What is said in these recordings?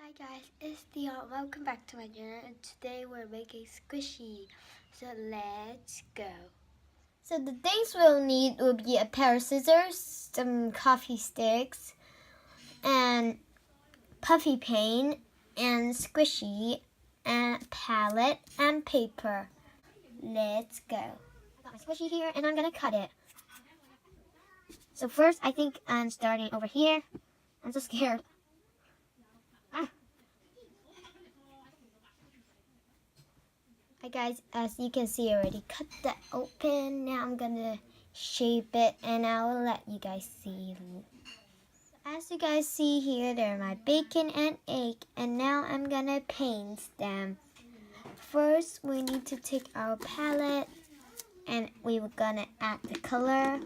Hi guys, it's Dion. Welcome back to my channel, and today we're making squishy. So let's go. So the things we'll need will be a pair of scissors, some coffee sticks, and puffy paint, and squishy, and palette, and paper. Let's go. I got my squishy here, and I'm gonna cut it. So first, I think I'm starting over here. I'm so scared. Hi guys, as you can see, I already cut that open. Now I'm gonna shape it and I will let you guys see. As you guys see here, they're my bacon and egg, and now I'm gonna paint them. First, we need to take our palette and we're gonna add the color.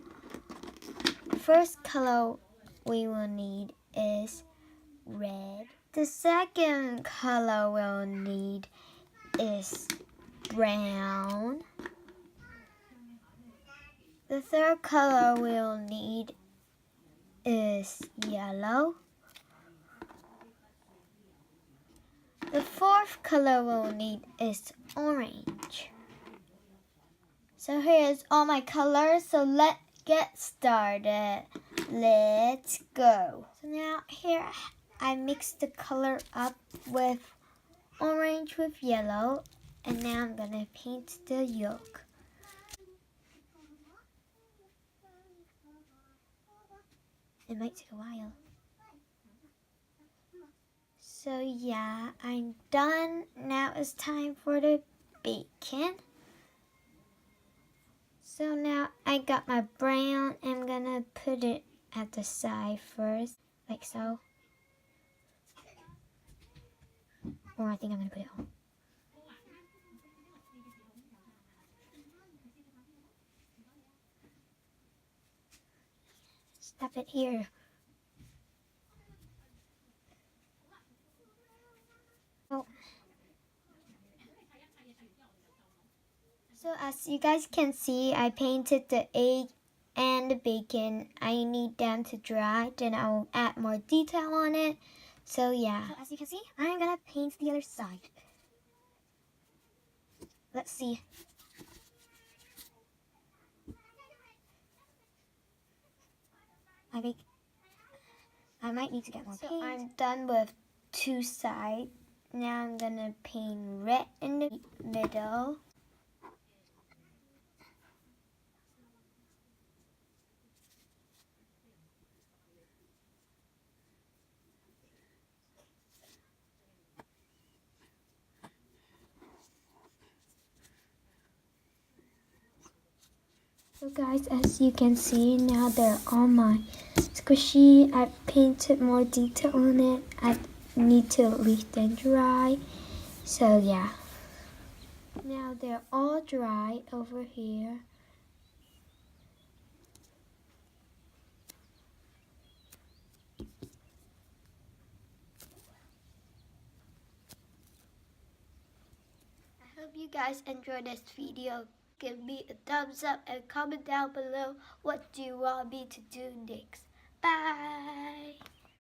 First color we will need is red. The second color we'll need is brown. The third color we'll need is yellow. The fourth color we'll need is orange. So here's all my colors, so let's get started. Let's go. So now here I mixed the color up with orange with yellow, and now I'm gonna paint the yolk. It might take a while. So yeah, I'm done. Now it's time for the bacon. So now I got my brown. I'm gonna put it at the side first, like so. Or I think I'm gonna put it on. Stop it here. So as you guys can see, I painted the egg and the bacon. I need them to dry, then I'll add more detail on it. So yeah, so as you can see, I'm gonna paint the other side. Let's see. I might need to get more paint. So I'm done with two sides. Now I'm gonna paint red in the middle. So guys, as you can see, now they're all my squishy. I painted more detail on it. I need to leave them dry. So yeah. Now they're all dry over here. I hope you guys enjoyed this video. Give me a thumbs up and comment down below what do you want me to do next. Bye!